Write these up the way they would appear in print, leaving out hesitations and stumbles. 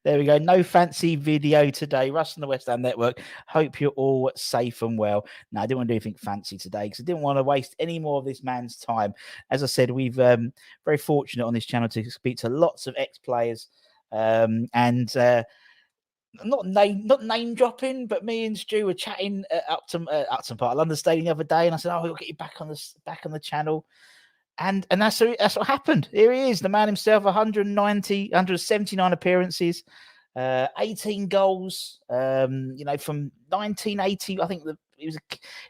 There we go. No fancy video today. Russ and the West Ham Network. Hope you're all safe and well. No, I didn't want to do anything fancy today because I didn't want to waste any more of this man's time. As I said, we've very fortunate on this channel to speak to lots of ex-players and not name dropping, but me and Stu were chatting at Upton Park, London Stadium the other day, and I said, "Oh, we'll get you back on the channel." And that's what happened. Here he is, the man himself, 179 appearances, 18 goals. From 1980, I think he was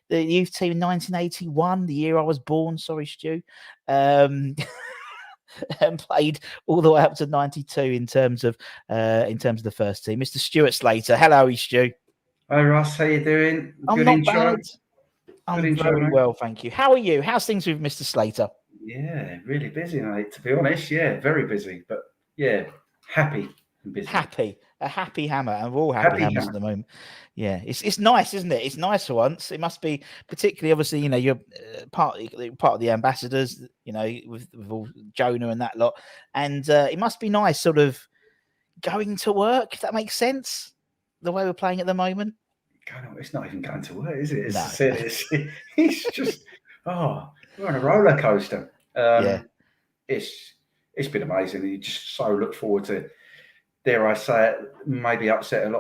the youth team in 1981, the year I was born. Sorry, Stu. And played all the way up to 92 in terms of the first team. Mr. Stuart Slater. Hello, Stu. Hi, Ross. How you doing? I'm not bad. I'm very well, thank you. How are you? How's things with Mr. Slater? Yeah, really busy, mate, to be honest. Yeah, very busy. But yeah, happy and busy. A happy hammer. And we're all happy hammers at the moment. Yeah, it's nice, isn't it? It's nice for once. It must be, particularly, obviously, you're part of the ambassadors, with all Jonah and that lot. And it must be nice sort of going to work, if that makes sense, the way we're playing at the moment. It's not even going to work, is it? It's just, we're on a roller coaster. Yeah. It's been amazing. You just so look forward to, dare I say it, maybe upset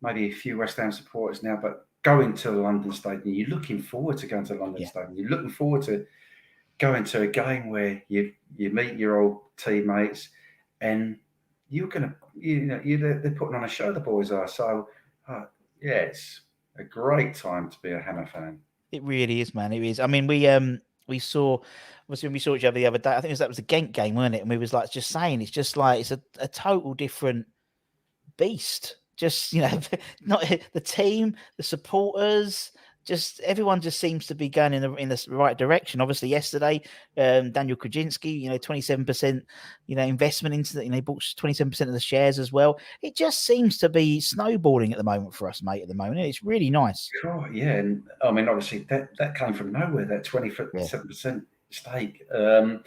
maybe a few West Ham supporters now, but going to the London Stadium, you're looking forward to going to the London Stadium. You're looking forward to going to a game where you meet your old teammates, and you're gonna, they're putting on a show. The boys are. So it's a great time to be a Hammer fan. It really is, man. It is. I mean, we saw, obviously, when we saw each other the other day, I think that was a Genk game, weren't it? And we was like just saying, it's just like it's a total different beast. Just not the team, the supporters, just everyone just seems to be going in the right direction. Obviously, yesterday, Daniel Krasinski, 27%, investment into the, he bought 27% of the shares as well. It just seems to be snowballing at the moment for us, mate. At the moment, it's really nice. Sure, yeah, and I mean, obviously, that came from nowhere. That 27% stake. Anyone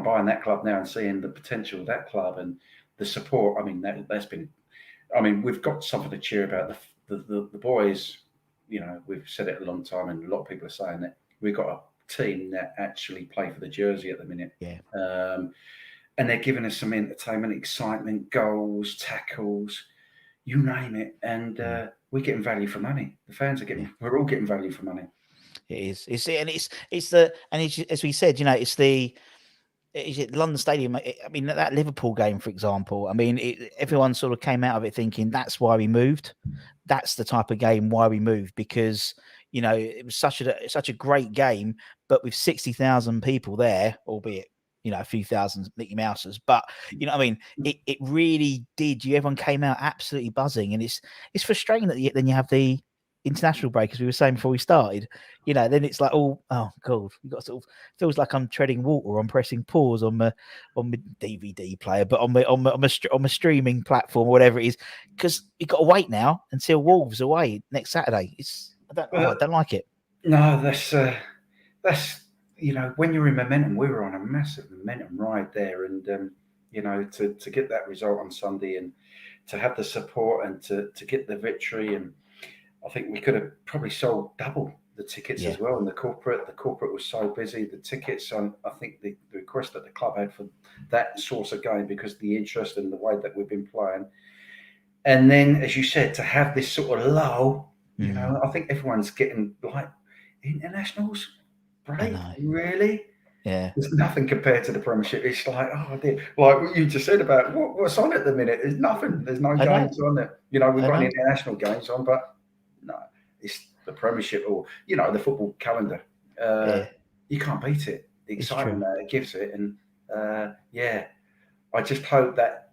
buying that club now and seeing the potential of that club and the support. I mean, that's been. I mean, we've got something to cheer about. The boys, we've said it a long time, and a lot of people are saying that we've got a team that actually play for the jersey at the minute. Yeah. And they're giving us some entertainment, excitement, goals, tackles, you name it, and we're getting value for money. The fans are getting. Yeah. We're all getting value for money. It is. It's as we said, is it London Stadium? I mean, that Liverpool game, for example. I mean, everyone sort of came out of it thinking that's why we moved. That's the type of game why we moved, because it was such a great game, but with 60,000 people there, albeit a few thousand Mickey Mouses, but I mean, it really did. Everyone came out absolutely buzzing, and it's frustrating that then you have the international break, as we were saying before we started, then it's like, oh god, you got sort of feels like I'm treading water. I'm pressing pause on my DVD player, but on my streaming platform or whatever it is, because you got to wait now until Wolves away next Saturday. I don't like it. No, that's when you're in momentum. We were on a massive momentum ride there, and to get that result on Sunday and to have the support and to get the victory, and I think we could have probably sold double the tickets as well. And the corporate was so busy. The tickets, I think the request that the club had for that source of game, because of the interest and the way that we've been playing. And then, as you said, to have this sort of lull, I think everyone's getting like internationals break. Really? Yeah. There's nothing compared to the Premiership. It's like, oh dear. Like what you just said about what's on at the minute. There's nothing. There's no games on there. We've got international games on, but no, it's the Premiership or the football calendar. You can't beat it. The excitement that it gives it, and I just hope that,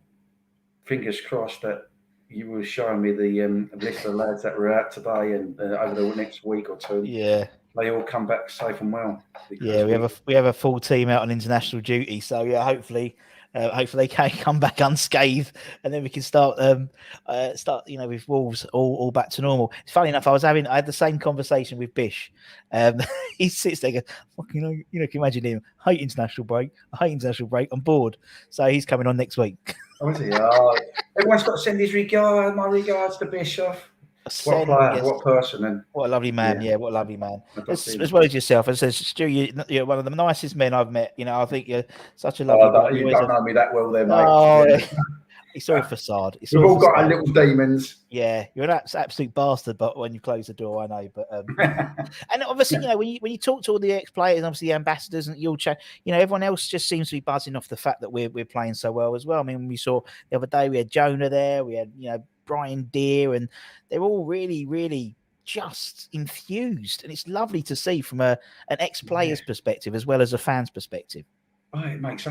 fingers crossed, that you were showing me the list of lads that were out today and over the next week or two. Yeah, they all come back safe and well. Yeah, we have a full team out on international duty, so hopefully Hopefully they can come back unscathed, and then we can start with Wolves all back to normal. It's funny enough, I had the same conversation with Bish. He sits there, goes, "Fucking, can you imagine him? I hate international break. I'm bored." So he's coming on next week. Oh, is he? Everyone's got to send his my regards to Bischoff. What player, what person, and what a lovely man! Yeah, what a lovely man. As well him. as yourself, as Stu, you're one of the nicest men I've met. I think you're such a lovely guy. You don't know me that well, there, mate. Oh, it's all facade. We've all got our little demons. Yeah, you're an absolute bastard, but when you close the door, I know. But and obviously, when you talk to all the ex-players, obviously the ambassadors, and you'll chat. Everyone else just seems to be buzzing off the fact that we're playing so well as well. I mean, we saw the other day we had Jonah there, we had Brian Deere, and they're all really, really just infused, and it's lovely to see from an ex-player's perspective as well as a fan's perspective. Oh, it makes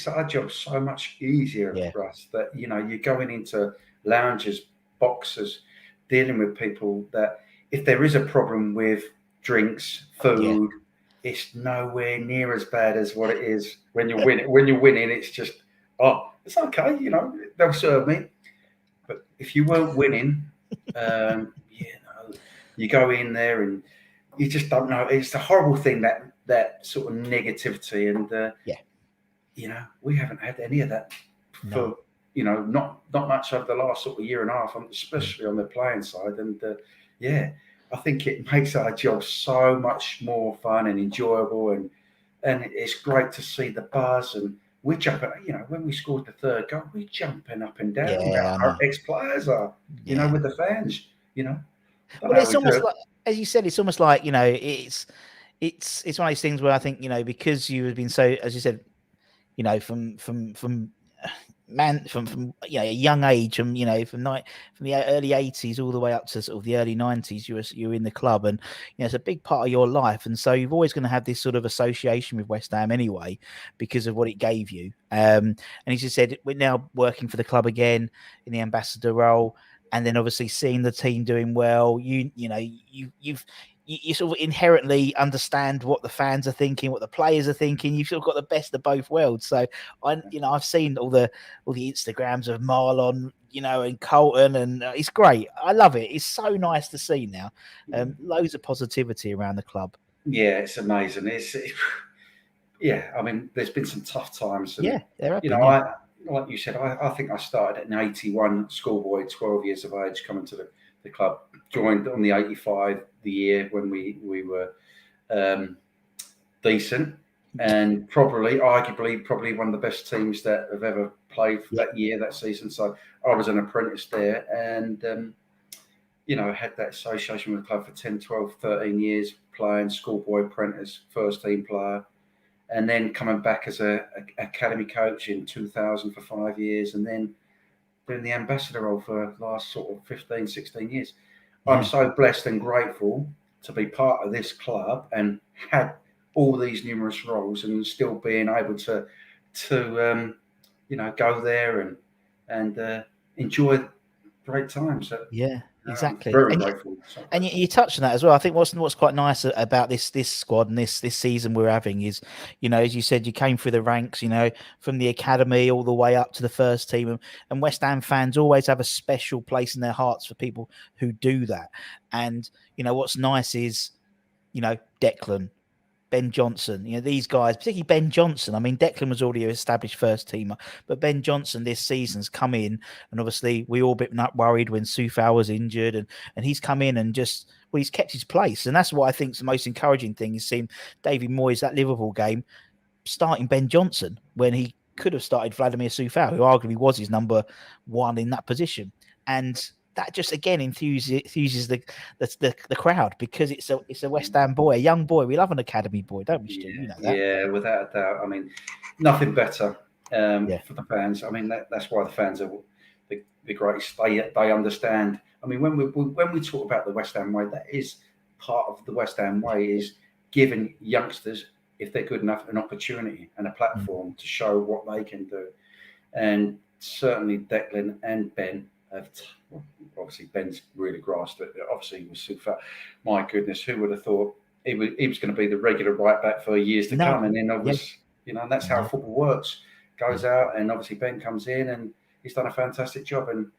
our job so much easier for us. That you're going into lounges, boxes, dealing with people that if there is a problem with drinks, food, it's nowhere near as bad as what it is when you're winning. When you're winning, it's just it's okay. They'll serve me. But if you weren't winning, you go in there and you just don't know. It's a horrible thing, that sort of negativity, and we haven't had any of that for not much over the last sort of year and a half, especially on the playing side. And I think it makes our job so much more fun and enjoyable, and it's great to see the buzz, and we're jumping. When we scored the third goal, we're jumping up and down. Our ex-players are, with the fans. Well, it's almost like, as you said, it's almost like it's one of those things where I think because you have been so, as you said, from a young age, from the early 80s all the way up to sort of the early 90s, you were in the club, and it's a big part of your life, and so you've always going to have this sort of association with West Ham anyway because of what it gave you. And as you said, we're now working for the club again in the ambassador role, and then obviously seeing the team doing well, you sort of inherently understand what the fans are thinking, what the players are thinking. You've sort of got the best of both worlds. So I've seen all the Instagrams of Marlon, and Colton, and it's great. I love it. It's so nice to see now. Loads of positivity around the club. Yeah, it's amazing. I mean, there's been some tough times. And, there have been. Like you said, I think I started at an 81 schoolboy, 12 years of age, coming to the club. Joined on the 85, the year when we were decent, and arguably one of the best teams that have ever played for that year, that season. So I was an apprentice there, and had that association with the club for 10, 12, 13 years, playing schoolboy, apprentice, first team player, and then coming back as a academy coach in 2000 for 5 years, and then doing the ambassador role for the last sort of 15, 16 years. I'm so blessed and grateful to be part of this club and had all these numerous roles, and still being able to go there and enjoy great times. Exactly. I'm very grateful. And you touched on that as well. I think what's quite nice about this squad and this season we're having is, as you said, you came through the ranks, from the academy all the way up to the first team, and West Ham fans always have a special place in their hearts for people who do that. And what's nice is, Declan, Ben Johnson, these guys, particularly Ben Johnson. I mean, Declan was already an established first teamer, but Ben Johnson this season's come in, and obviously we all a bit worried when Soufal was injured, and he's come in and he's kept his place. And that's what I think is the most encouraging thing is seeing David Moyes, that Liverpool game, starting Ben Johnson when he could have started Vladimir Soufal, who arguably was his number one in that position. And that just again enthuses the crowd, because it's a West Ham boy, a young boy. We love an academy boy, don't we, Stu? That. Yeah, without a doubt. I mean, nothing better for the fans. I mean, that's why the fans are the greatest. They understand. I mean, when we talk about the West Ham way, that is part of the West Ham way, is giving youngsters, if they're good enough, an opportunity and a platform to show what they can do. And certainly Declan and Ben have. Obviously, Ben's really grasped it. Obviously, with Soufal, my goodness, who would have thought he was going to be the regular right back for years to come? And then and that's how football works. goes out, and obviously Ben comes in, and he's done a fantastic job. And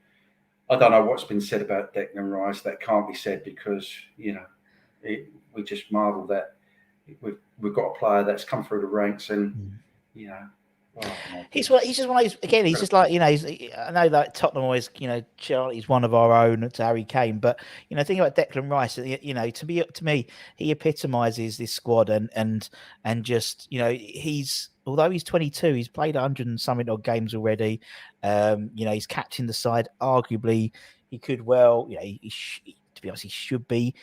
I don't know what's been said about Declan Rice that can't be said, because we just marvel that we've got a player that's come through the ranks, and he's just one of those, again, he's just like, I know that Tottenham always, Charlie's one of our own to Harry Kane, but think about Declan Rice, to me he epitomizes this squad, and just, although he's 22, he's played 100 and something odd games already. He's captained the side. Arguably he could well, to be honest, he should be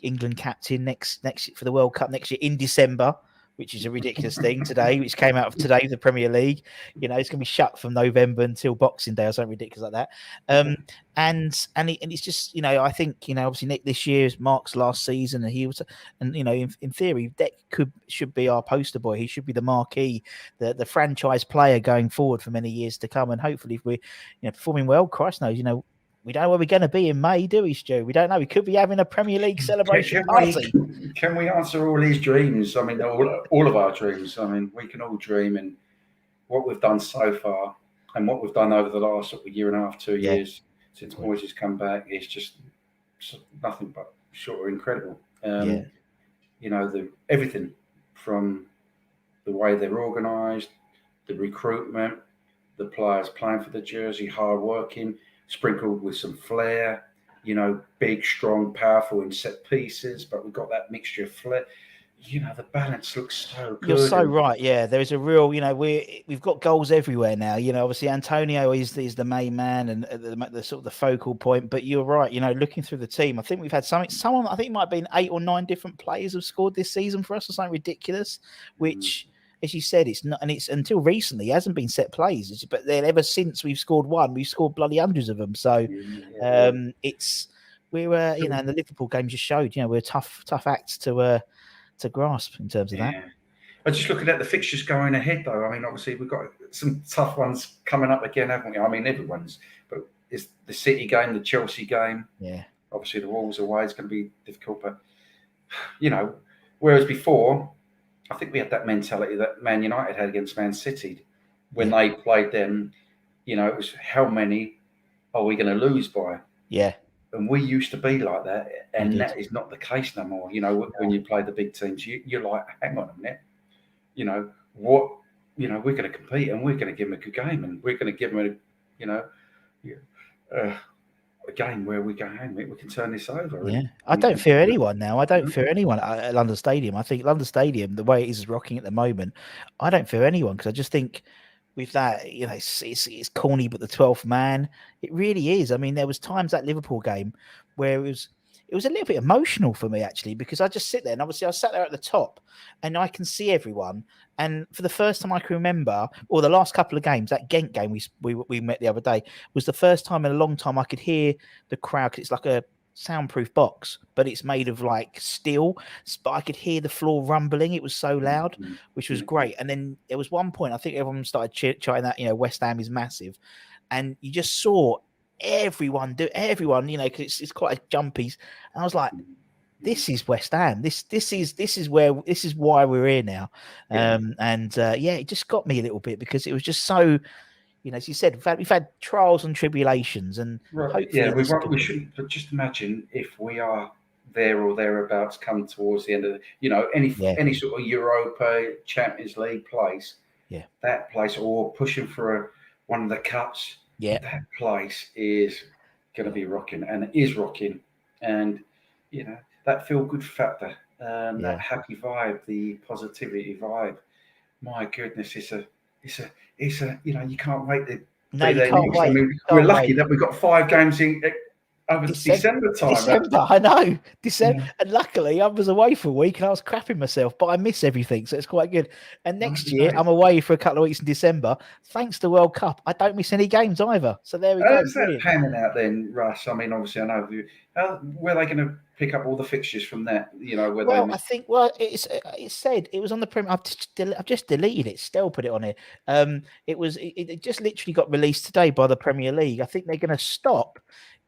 England captain next for the World Cup next year in December, which is a ridiculous thing today, which came out of today, the Premier League. It's going to be shut from November until Boxing Day or something ridiculous like that. And it's just, I think, obviously Nick this year is Mark's last season, and he was, and in theory, Deck should be our poster boy. He should be the marquee, the franchise player going forward for many years to come. And hopefully, if we're performing well, Christ knows, we don't know where we're going to be in May, do we, Stu? We don't know. We could be having a Premier League celebration party. Can we answer all these dreams? I mean, all of our dreams. I mean, we can all dream, and what we've done so far, and what we've done over the last year and a half, 2 years since Moyes has come back, is just nothing but short of incredible. Everything from the way they're organised, the recruitment, the players playing for the jersey, hard working, sprinkled with some flair, big, strong, powerful in set pieces, but we've got that mixture of flair. The balance looks so good. You're so right. Yeah, there is a real, we've got goals everywhere now. Obviously Antonio is the main man and the sort of the focal point. But you're right. Looking through the team, I think we've had someone. I think it might have been 8 or 9 different players have scored this season for us, or something ridiculous. Which, as you said, it's not, and it's until recently it hasn't been set plays. But then ever since we've scored one, we've scored bloody hundreds of them. So we're and the Liverpool game just showed, we're a tough act to grasp in terms of that. I'm just looking at the fixtures going ahead, though. I mean, obviously we've got some tough ones coming up again, haven't we? I mean, everyone's, but it's the City game, the Chelsea game. Yeah. Obviously the Wolves away is going to be difficult, but whereas before, I think we had that mentality that Man United had against Man City when they played them. It was, how many are we going to lose by? Yeah. And we used to be like that, and that is not the case no more. When you play the big teams, you're like, hang on a minute. We're going to compete, and we're going to give them a good game, and we're going to give them a game where we go, hang on, we can turn this over. Yeah, I don't fear anyone now. I don't fear anyone at London Stadium. I think London Stadium, the way it is rocking at the moment, I don't fear anyone, because I just think with that, it's corny, but the 12th man, it really is. I mean, there was times that Liverpool game where it was a little bit emotional for me, actually, because I just sit there, and obviously I sat there at the top and I can see everyone. And for the first time I can remember, or the last couple of games, that Ghent game we met the other day was the first time in a long time I could hear the crowd, because it's like a soundproof box, but it's made of like steel, but I could hear the floor rumbling. It was so loud, which was great. And then there was one point, I think everyone started chatting that, West Ham is massive, and you just saw everyone, because it's quite a jumpy. And I was like, this is West Ham. This is why we're here now. It just got me a little bit, because it was just so, as you said, we've had trials and tribulations, and hopefully we shouldn't. But just imagine if we are there or thereabouts, come towards the end of any sort of Europa, Champions League place. Yeah, that place, or pushing for one of the cups. Yeah, that place is going to be rocking, and it is rocking, and that feel good factor, that happy vibe, the positivity vibe. My goodness, it's a you can't wait to be there next. I mean, we're lucky that we've got 5 games in over December time. I know. December. And luckily I was away for a week and I was crapping myself, but I miss everything, so it's quite good. And next year I'm away for a couple of weeks in December. Thanks to World Cup, I don't miss any games either. So there we go. How's that panning out then, Russ? I mean, obviously I know where are they going to pick up all the fixtures from that? I think it said it was on the Premier. I've just deleted it. Still put it on here. It just literally got released today by the Premier League. I think they're going to stop.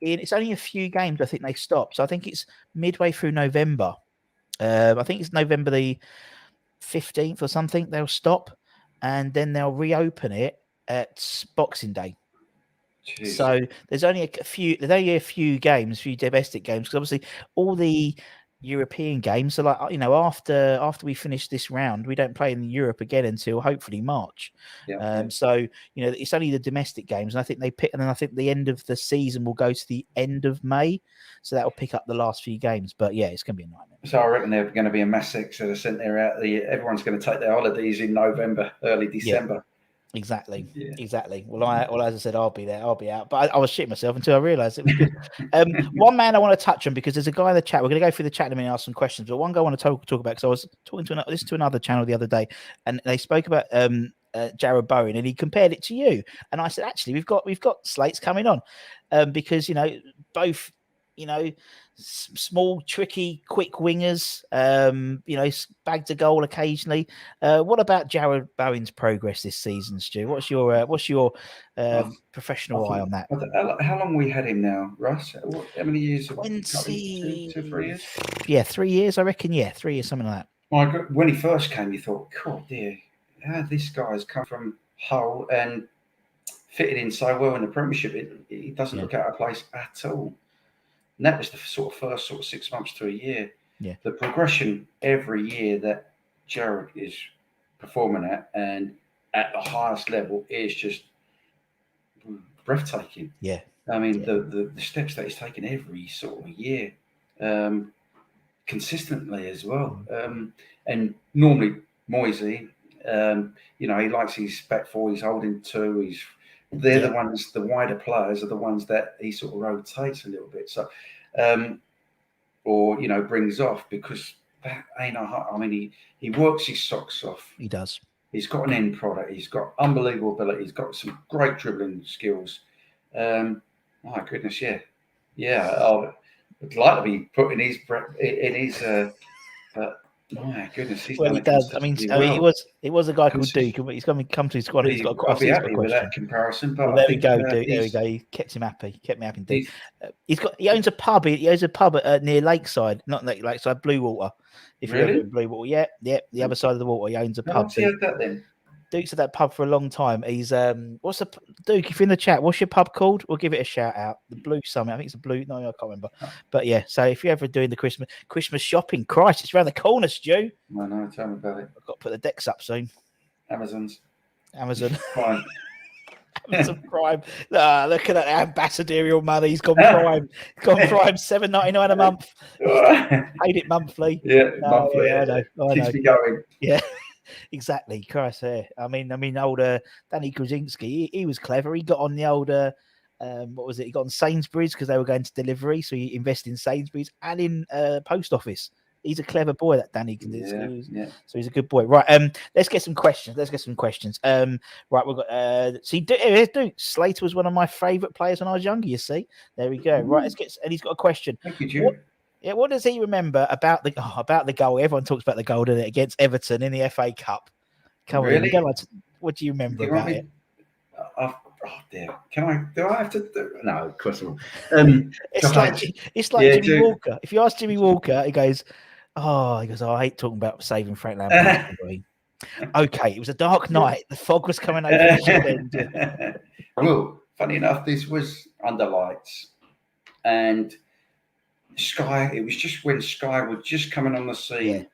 It's only a few games. I think they stopped. So I think it's midway through November. I think it's November the 15th or something. They'll stop. and then they'll reopen it at Boxing Day. Jeez. So there's only a few games, few domestic games, because obviously all the European games are like, after we finish this round, we don't play in Europe again until hopefully March. Yeah. So it's only the domestic games, and I think and then I think the end of the season will go to the end of May, so that will pick up the last few games. But yeah, it's going to be a nightmare. So I reckon they're going to be a mass exodus, and everyone's going to take their holidays in November, early December. Yeah. Exactly. Well, as I said, I'll be there. I'll be out. But I was shitting myself until I realised it was good. One man I want to touch on, because there's a guy in the chat. We're going to go through the chat in a minute and ask some questions. But one guy I want to talk about, because I was talking to another channel the other day, and they spoke about Jarrod Bowen, and he compared it to you. And I said, actually, we've got slates coming on, because both. Small, tricky, quick wingers, bagged a goal occasionally. What about Jarrod Bowen's progress this season, Stu? What's your professional eye on that? How long we had him now, Russ? How many years? 20, 2, 3 years? Yeah, 3 years, I reckon. Yeah, 3 years, something like that. My God, when he first came, you thought, God, dear, how this guy's come from Hull and fitted in so well in the Premiership. He doesn't look out of place at all. And that was the first 6 months to a year. Yeah. The progression every year that Jarrod is performing at, and at the highest level, is just breathtaking. Yeah. I mean, the steps that he's taken every sort of year, consistently as well. And normally Moisey, he likes his back four, he's holding two, they're the ones, the wider players are the ones that he sort of rotates a little bit. So, or brings off, because that ain't I mean, he works his socks off. He does. He's got an end product. He's got unbelievable ability. He's got some great dribbling skills. My goodness, yeah. I'd like to be put in his but my goodness, he's done he it does. I mean, it was a guy called Duke. He's going to come to his squad. He's got I'll be happy with that comparison. But well, there we go, Duke. There we go. He kept him happy. Kept me happy. Duke. He owns a pub. He owns a pub near Lakeside, not Lakeside, Blue Water. If you're ever in Blue Water, the other side of the water. He owns a pub. He had that then. Duke's at that pub for a long time. He's what's the Duke? If you're in the chat, what's your pub called? We'll give it a shout out. The Blue Summit. I think it's a Blue. No, I can't remember. But yeah, so if you're ever doing the Christmas shopping, Christ, it's around the corner, Stu. I know. Tell me about it. I've got to put the decks up soon. Amazon. Prime. Amazon Prime. Look at that ambassadorial money. He's gone Prime. $7.99 a month. Paid it monthly. Yeah, monthly. Yeah, I know. Keeps me going. Yeah. Exactly, Christ. I mean, old Danny Krasinski, he was clever. He got on the old, what was it? He got on Sainsbury's because they were going to delivery, so he invested in Sainsbury's and in post office. He's a clever boy, that Danny. So he's a good boy. Right. Let's get some questions. Right. We've got. See, Duke Slater was one of my favourite players when I was younger. You see, there we go. Right. And he's got a question. Thank you, Jude. What does he remember about the goal? Everyone talks about the goal, doesn't it, against Everton in the FA Cup? Come on, what do you remember about it? Oh dear! Do I have to? No, of course not. It's like Jimmy Walker. If you ask Jimmy Walker, he goes, I hate talking about saving Frank Lampard. Okay, it was a dark night. The fog was coming over the shed. Well, funny enough, this was under lights, and Sky. It was just when Sky was just coming on the scene,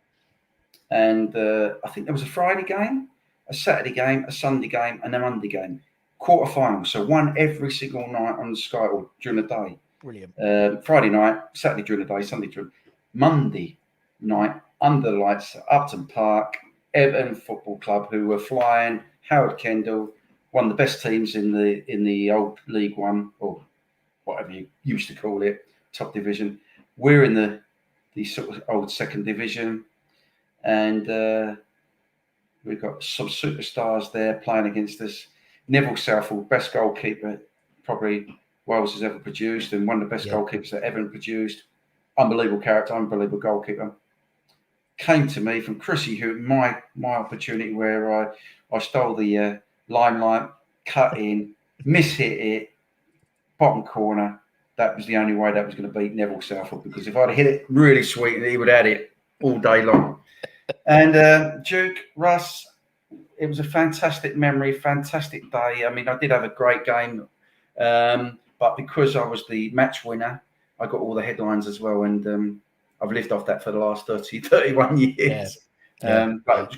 and I think there was a Friday game, a Saturday game, a Sunday game, and a Monday game, quarterfinal. So one every single night on Sky or during the day. Brilliant. Friday night, Saturday during the day, Sunday during Monday night under the lights, Upton Park, Everton Football Club, who were flying. Howard Kendall, one of the best teams in the old League One, or whatever you used to call it, top division. We're in the sort of old second division, and we've got some superstars there playing against us. Neville Southall, best goalkeeper probably Wales has ever produced, and one of the best goalkeepers that ever produced. Unbelievable character, unbelievable goalkeeper. Came to me from Chrissy, who my opportunity where I stole the limelight, cut in, mishit it, bottom corner. That was the only way that was going to beat Neville Southall, because if I'd hit it really sweet, he would have had it all day long. And Duke, Russ, it was a fantastic memory, fantastic day. I mean, I did have a great game, but because I was the match winner, I got all the headlines as well, and I've lived off that for the last 31 years. But it was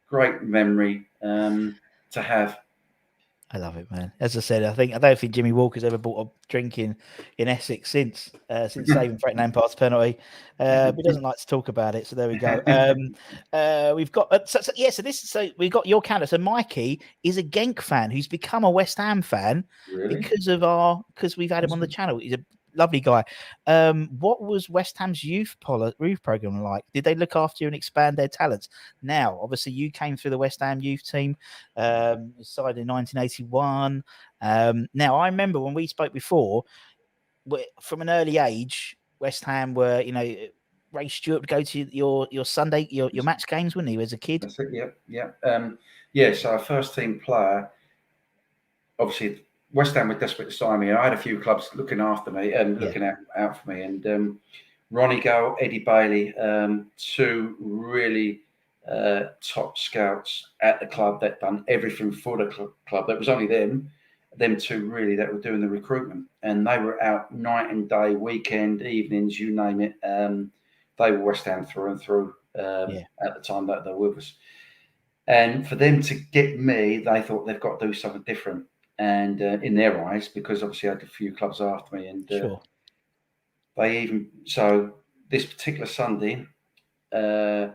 great memory to have. I love it, man. As I said, I don't think Jimmy Walker's ever bought a drink in Essex since saving Frank Lampard's penalty. But he doesn't like to talk about it, so there we go. We've got so we've got your counter. So Mikey is a Genk fan who's become a West Ham fan Really? because we've had him on the channel. He's a lovely guy. What was West Ham's youth program like? Did they look after you and expand their talents? Now, obviously, you came through the West Ham youth team, started in 1981. Now, I remember when we spoke before, from an early age, West Ham were, Ray Stewart would go to your Sunday, your match games, wouldn't he, as a kid? That's it, yeah. So our first team player, obviously, West Ham were desperate to sign me. I had a few clubs looking after me and looking out for me. And Ronnie Gale, Eddie Bailey, two really top scouts at the club that done everything for the club. That was only them two really that were doing the recruitment. And they were out night and day, weekend, evenings, you name it. They were West Ham through and through at the time that they were with us. And for them to get me, they thought they've got to do something different. And in their eyes, because obviously I had a few clubs after me, and so this particular Sunday, I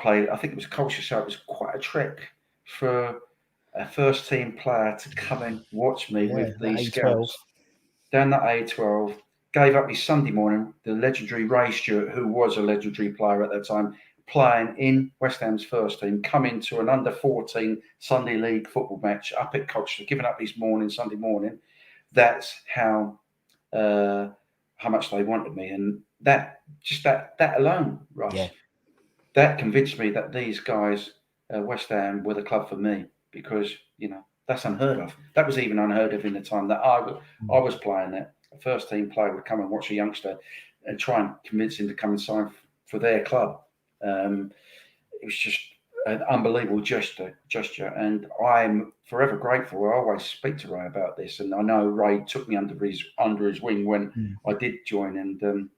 played. I think it was Culture Show. It was quite a trek for a first team player to come and watch me with these scouts down that A12. Gave up his Sunday morning. The legendary Ray Stewart, who was a legendary player at that time, playing in West Ham's first team, come into an under-14 Sunday League football match up at Colchester, giving up his Sunday morning. That's how much they wanted me. And that alone, Russ, that convinced me that these guys, West Ham, were the club for me, because, that's unheard of. That was even unheard of in the time that I was playing that. A first team player would come and watch a youngster and try and convince him to come and sign for their club. It was just an unbelievable gesture, and I'm forever grateful. I always speak to Ray about this, and I know Ray took me under his wing when I did join, and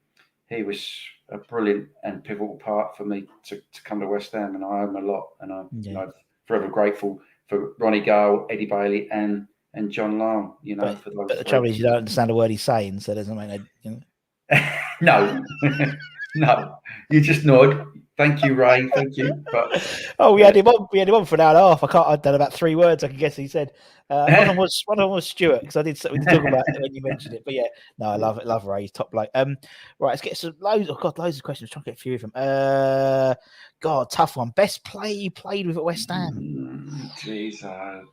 he was a brilliant and pivotal part for me to come to West Ham, and I owe him a lot, and I'm forever grateful for Ronnie Gale, Eddie Bailey, and John Lyle. For those. But the trouble is, you don't understand a word he's saying, so it doesn't make no. No, you just nod. Thank you, Ray. Thank you. But we had him on. We had him on for an hour and a half. I'd done about 3 words. I can guess he said. One of them was Stuart, because we did talk about it when you mentioned it. But I love it. Love Ray. He's top bloke. Right, let's get some loads of questions. Trying to get a few of them. Tough one. Best play you played with at West Ham? Jeez, I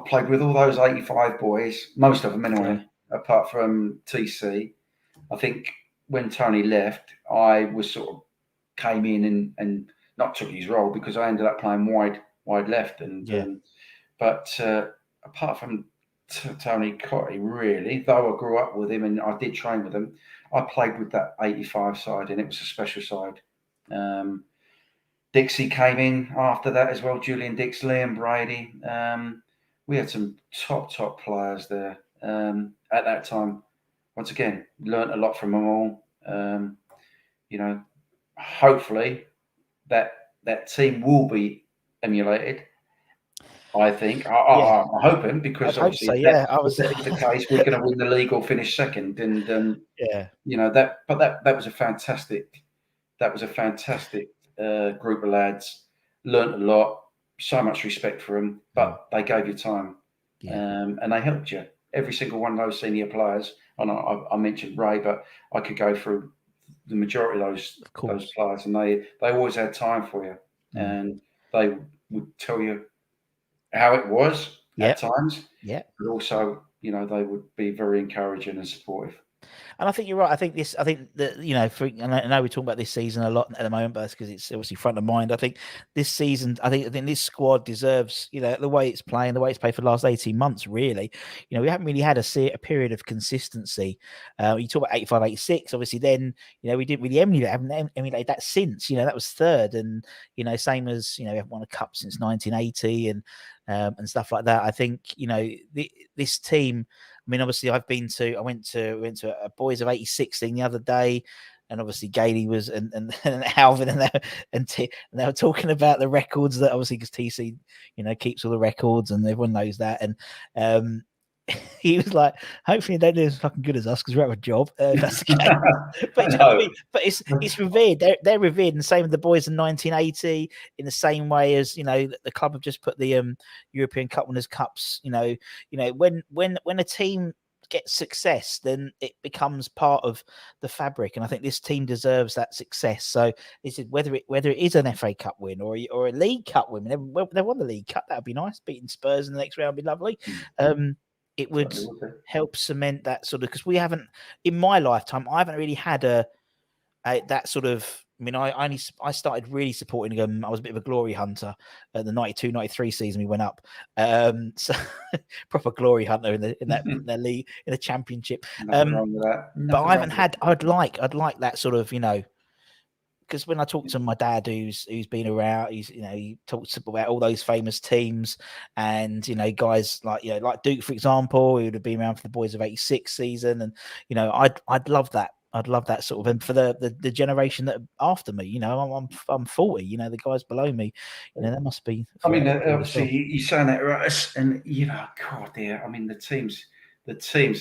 played with all those 85 boys, most of them anyway, apart from TC. I think when Tony left, I was sort of came in and not took his role, because I ended up playing wide left. And but apart from Tony Cotty, really, though I grew up with him and I did train with him, I played with that 85 side, and it was a special side. Dixie came in after that as well, Julian Dix, Liam Brady. We had some top players there at that time. Once again, learnt a lot from them all. Hopefully that team will be emulated. I think. I'm hoping, because obviously if that's the case, we're going to win the league or finish second. And that was a fantastic. That was a fantastic group of lads. Learnt a lot. So much respect for them, but they gave you time, and they helped you. Every single one of those senior players. And I mentioned Ray, but I could go through the majority of those players, and they always had time for you, and they would tell you how it was at times. Yeah, but also, they would be very encouraging and supportive. And I think you're right. I think that, and I know we're talking about this season a lot at the moment, but that's because it's obviously front of mind. I think this season, I think this squad deserves, the way it's playing, the way it's played for the last 18 months, really. We haven't really had a period of consistency. You talk about 85, 86, obviously then, we didn't really emulate that since, that was third. And, same as, we haven't won a cup since 1980 and stuff like that. I think, this team, I mean, obviously, I went to a Boys of 86 thing the other day, and obviously Gailey was and Alvin and they were talking about the records that obviously because TC, keeps all the records and everyone knows that. And he was like, hopefully they do as fucking good as us because we're out of a job. That's the case. But, but it's revered. They're revered, and the same with the Boys in 1980. In the same way as the club have just put the European Cup Winners' Cups. When a team gets success, then it becomes part of the fabric, and I think this team deserves that success. So this is whether it is an FA Cup win or a League Cup win. They won the League Cup. That would be nice. Beating Spurs in the next round would be lovely. It would help cement that sort of, because we haven't, in my lifetime, I haven't really had that sort of. I mean, I started really supporting them. I was a bit of a glory hunter at the 92-93 season. We went up, so proper glory hunter in that league, in the championship. Nothing wrong with that. But I haven't had. I'd like that sort of, because when I talk to my dad, who's been around, he talks about all those famous teams, and guys like Duke, for example, who would have been around for the Boys of 86 season, and I'd love that. I'd love that sort of, and for the generation that after me, I'm 40, the guys below me, that must be. I mean, obviously you're saying that right, and God, dear. I mean, the teams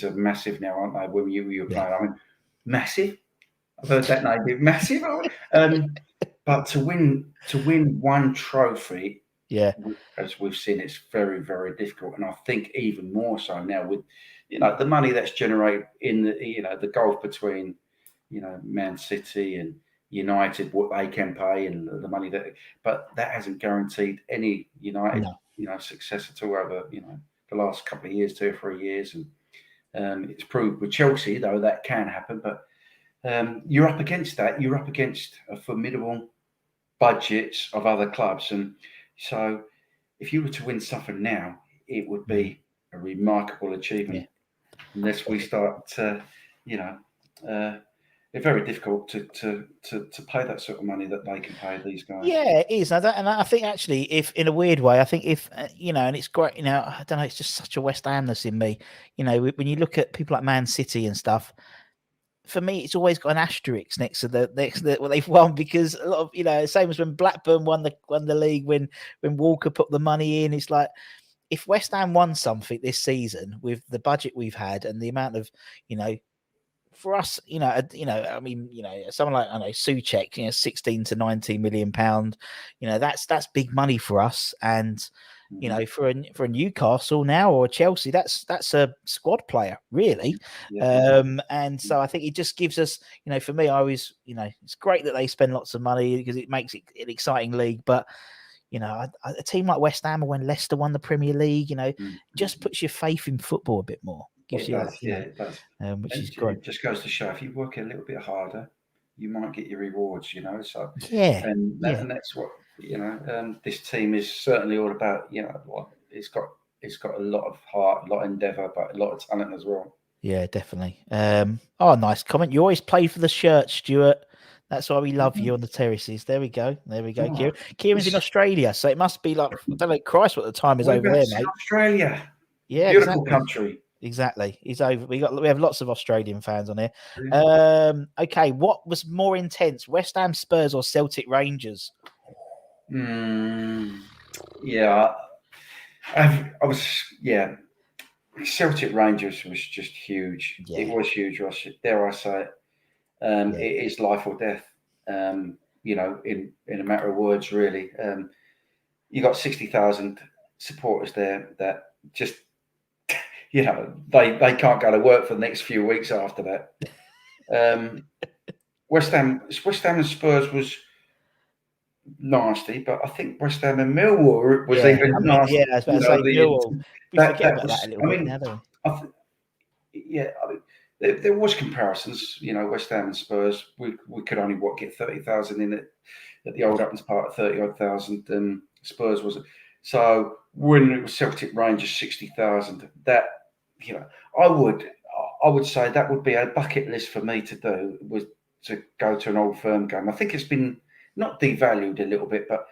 are massive now, aren't they? When you were playing, I mean, massive. I've heard that name, massive. But to win one trophy, as we've seen, it's very, very difficult, and I think even more so now with the money that's generated in the gulf between Man City and United, what they can pay, and the money but that hasn't guaranteed any United success at all over the last couple of years, 2 or 3 years, and it's proved with Chelsea though that can happen, but. You're up against that. You're up against a formidable budgets of other clubs, and so if you were to win something now, it would be a remarkable achievement. Unless we start to, it's very difficult to pay that sort of money that they can pay these guys. Yeah, it is, and I think actually, if in a weird way, I think if and it's great. I don't know. It's just such a West Hamness in me. When you look at people like Man City and stuff. For me, it's always got an asterisk next to what they've won, because a lot of same as when Blackburn won the league, when Walker put the money in. It's like if West Ham won something this season with the budget we've had and the amount of for us, I mean, someone like Souček, 16 to 19 million pound, that's big money for us, and. For a Newcastle now or a Chelsea, that's a squad player, really. And so I think it just gives us, for me, I always, it's great that they spend lots of money because it makes it an exciting league. But, a team like West Ham or when Leicester won the Premier League, just puts your faith in football a bit more. Gives it does. Which is great. It just goes to show if you work a little bit harder, you might get your rewards, So, and that's what. This team is certainly all about. It's got a lot of heart, a lot of endeavour, but a lot of talent as well. Yeah, definitely. Nice comment. You always play for the shirt, Stuart. That's why we love you on the terraces. There we go. Oh, Kieran's in Australia, so it must be like I don't know, Christ, what the time is over there, mate. Australia, yeah, beautiful country. Exactly. He's over. We have lots of Australian fans on here. Okay, what was more intense, West Ham Spurs or Celtic Rangers? Celtic Rangers was just huge. It was huge. Dare I say it? It is life or death. In a matter of words, really. You got 60,000 supporters there that just, they can't go to work for the next few weeks after that. West Ham and Spurs was nasty, but I think West Ham and Millwall was even nasty. Yeah, I was about to say Millwall. We forget about that a little bit now, don't we? there was comparisons. West Ham and Spurs. We could only get 30,000 in it at the old Uplands Park, 30 odd thousand. Spurs was so when it was Celtic Rangers 60,000. That I would say that would be a bucket list for me to do, was to go to an Old Firm game. I think it's been not devalued a little bit, but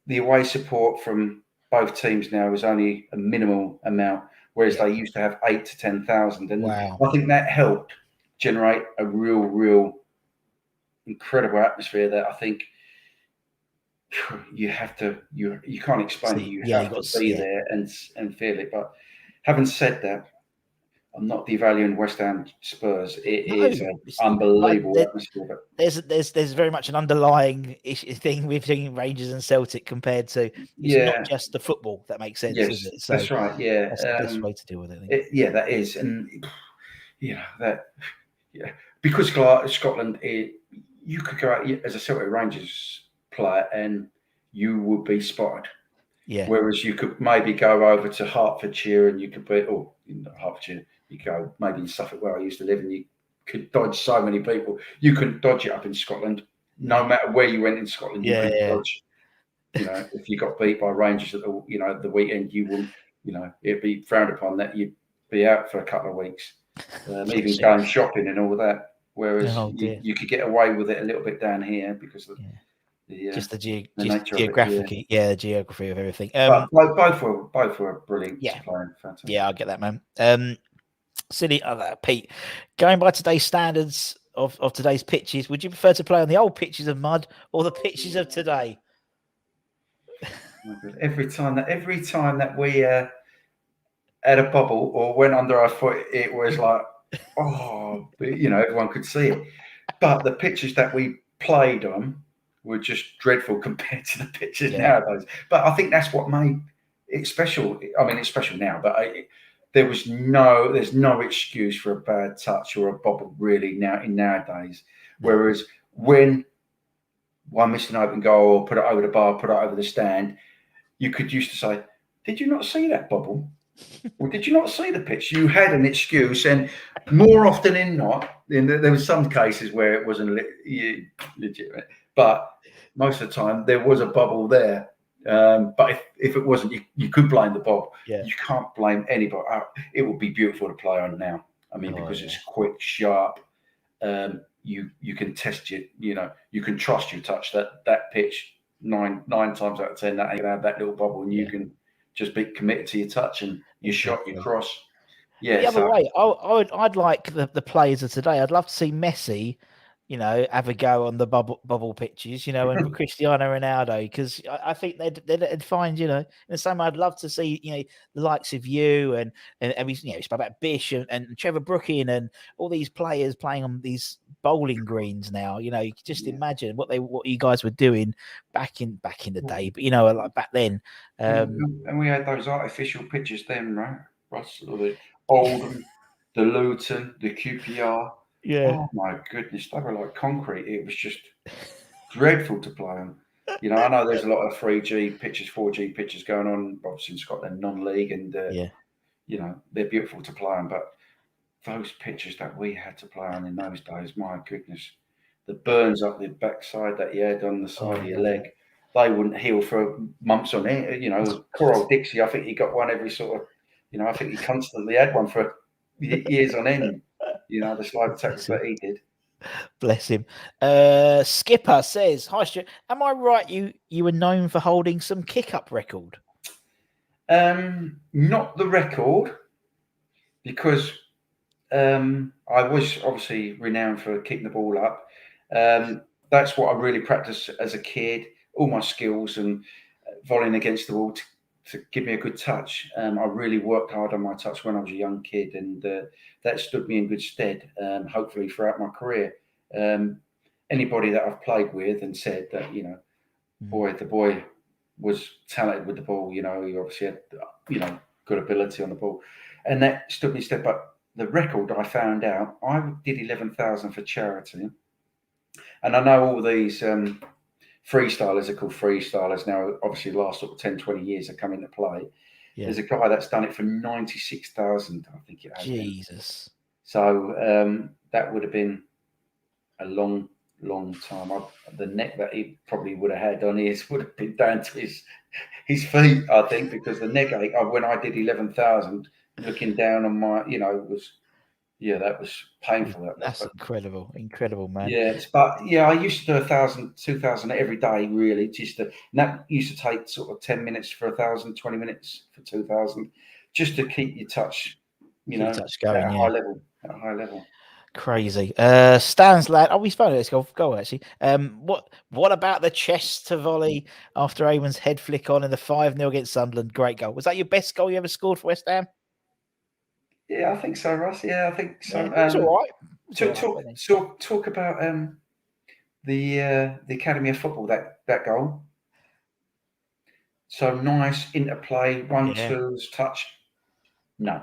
the away support from both teams now is only a minimal amount, whereas they used to have 8 to 10,000, and wow. I think that helped generate a real incredible atmosphere that I think you have to you can't explain it. You have to be there and feel it. But having said that, I'm not devaluing West Ham Spurs. It is an unbelievable atmosphere. But there's very much an underlying thing between Rangers and Celtic compared to it's not just the football that makes sense, is it? So that's right. Yeah, that's the best way to deal with it. Yeah, that is, and because Scotland, you could go out as a Celtic Rangers player and you would be spotted. Yeah. Whereas you could maybe go over to Hertfordshire and you could be, in Hertfordshire, you go maybe in Suffolk where I used to live, and you could dodge so many people. You couldn't dodge it up in Scotland. No matter where you went in Scotland, you couldn't dodge. If you got beat by Rangers at the weekend, you wouldn't. It'd be frowned upon that you'd be out for a couple of weeks, even going shopping and all that. Whereas you could get away with it a little bit down here because of the geographically, the geography of everything. But both were brilliant. Fantastic. Yeah, I get that, man. Silly, Pete. Going by today's standards of today's pitches, would you prefer to play on the old pitches of mud or the pitches of today? Every time that we had a bubble or went under our foot, it was like, everyone could see it. But the pitches that we played on were just dreadful compared to the pitches nowadays. But I think that's what made it special. I mean, it's special now, but there's no excuse for a bad touch or a bobble really nowadays. Whereas when one missed an open goal or put it over the bar, put it over the stand, you could used to say, "Did you not see that bobble? Or did you not see the pitch?" You had an excuse, and more often than not, there were some cases where it wasn't legitimate, but most of the time there was a bubble there. But if it wasn't, you could blame the bob. Yeah. You can't blame anybody. It would be beautiful to play on now. I mean, because it's quick, sharp. You can test it. You can trust your touch. That pitch 9 times out of 10 that you can have that little bubble, and you can just be committed to your touch and your shot, your cross. Yeah. The other way, I'd like the players of today. I'd love to see Messi, have a go on the bubble pitches, and Cristiano Ronaldo, because I think they'd find, in the same way, I'd love to see, the likes of you and we spoke about Bish and Trevor Brooking and all these players playing on these bowling greens now. You can just imagine what you guys were doing back in the day, but like back then. And we had those artificial pitches then, right? The Oldham, the Luton, the QPR. Yeah. Oh my goodness, they were like concrete. It was just dreadful to play on. I know there's a lot of 3G pitches, 4G pitches going on, obviously in Scotland, non-league, and they're beautiful to play on. But those pitches that we had to play on in those days, my goodness, the burns up the backside that you had on the side of your leg, they wouldn't heal for months on it. Poor old Dixie, I think he got one every sort of, I think he constantly had one for years on end. The slide tackles that he did. Bless him. Skipper says, "Hi Stuart, am I right? You were known for holding some kick-up record?" Not the record, because I was obviously renowned for kicking the ball up. That's what I really practiced as a kid. All my skills and volleying against the wall to give me a good touch. I really worked hard on my touch when I was a young kid, and that stood me in good stead, hopefully throughout my career. Anybody that I've played with and said that, the boy was talented with the ball, he obviously had, good ability on the ball, and that stood me in stead. But the record, I found out, I did 11,000 for charity, and I know all these freestylers are called freestylers now. Obviously, the last sort of 10, 20 years have come into play. Yeah. There's a guy that's done it for 96,000, I think it has. Jesus. So that would have been a long time. The neck that he probably would have had on his would have been down to his feet, I think, because the neck ache when I did 11,000, looking down on my, was that was painful. That was. That's incredible, man. Yes, but I used to do 1,000, 2,000 every day, really. And that used to take sort of 10 minutes for 1,000, 20 minutes for 2,000, just to keep your touch, touch going, at a high level. Crazy. Stan's lad. Oh, we spoke about this goal actually. What about the chest to volley after Eamon's head flick on in the 5-0 against Sunderland? Great goal. Was that your best goal you ever scored for West Ham? Yeah, I think so, Russ. Yeah, I think so. Yeah, it's all right. Talk about the Academy of Football, that goal. So nice interplay, 1-2s, touch. No,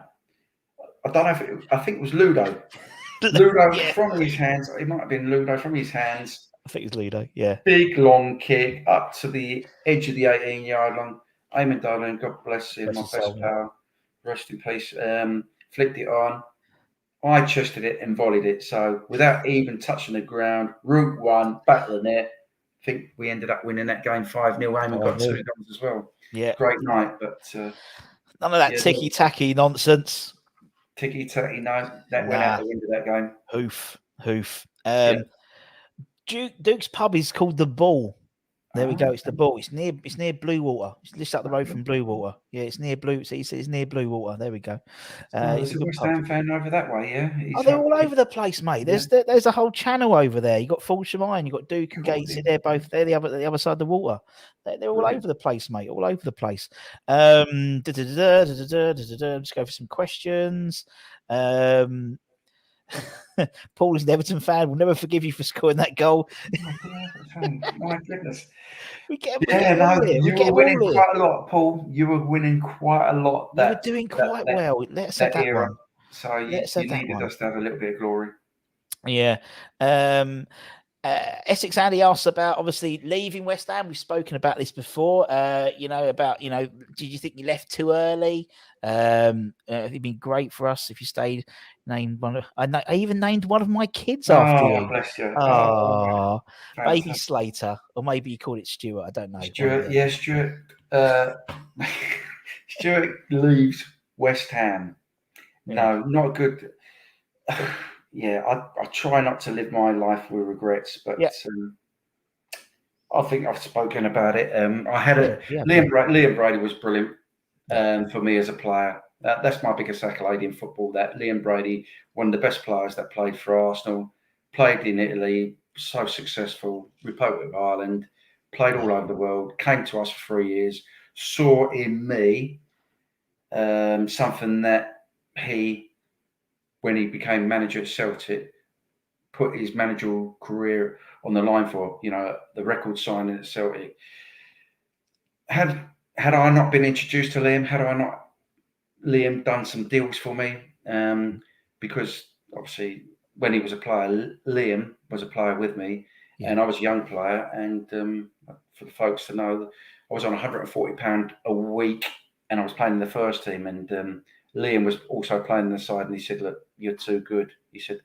I don't know I think it was Ludo. Ludo from his hands. It might have been Ludo from his hands. I think it's Ludo. Yeah. Big long kick up to the edge of the 18-yard line. Eamon Darling, God bless him, my best pal. Rest in peace. Flicked it on. I chested it and volleyed it. So without even touching the ground, route one, back of the net. I think we ended up winning that game 5-0. Eamon got 2 goals as well. Yeah. Great night, but none of that ticky-tacky nonsense. Ticky-tacky, no. That went out the window, that game. Hoof. Duke's pub is called The Ball. There we go. It's The Ball. It's near Bluewater. It's just up the road from Bluewater. Yeah, it's near Blue. So it's near Bluewater. There we go. He's a West Ham fan over that way, yeah. They're all over the place, mate. There's a whole channel over there. You got Fulsham, you got Duke and Gatesy. They're both the other side of the water. They're all over the place, mate. All over the place. Let's go for some questions. Paul is an Everton fan. We'll never forgive you for scoring that goal. My goodness. You were winning quite a lot, Paul. You were winning quite a lot. You were doing quite well. Let's have that era. One. So you needed us to have a little bit of glory. Yeah. Essex Andy asks about obviously leaving West Ham. We've spoken about this before. Did you think you left too early? It'd been great for us if you stayed. I even named one of my kids after you. Bless you. Baby Slater, or maybe you called it Stuart. I don't know. Stuart, Stuart. Stuart leaves West Ham. Yeah. No, not good. I try not to live my life with regrets, but I think I've spoken about it. I had Liam Brady was brilliant for me as a player. That's my biggest accolade in football. That Liam Brady, one of the best players that played for Arsenal, played in Italy, so successful, Republic of Ireland, played all over the world, came to us for 3 years, saw in me something that when he became manager at Celtic, put his managerial career on the line for, the record signing at Celtic. Had I not been introduced to Liam, Liam done some deals for me, because obviously when he was a player, Liam was a player with me, and I was a young player. And for the folks to know, I was on £140 a week, and I was playing in the first team. And Liam was also playing on the side, and he said, "Look, you're too good." He said,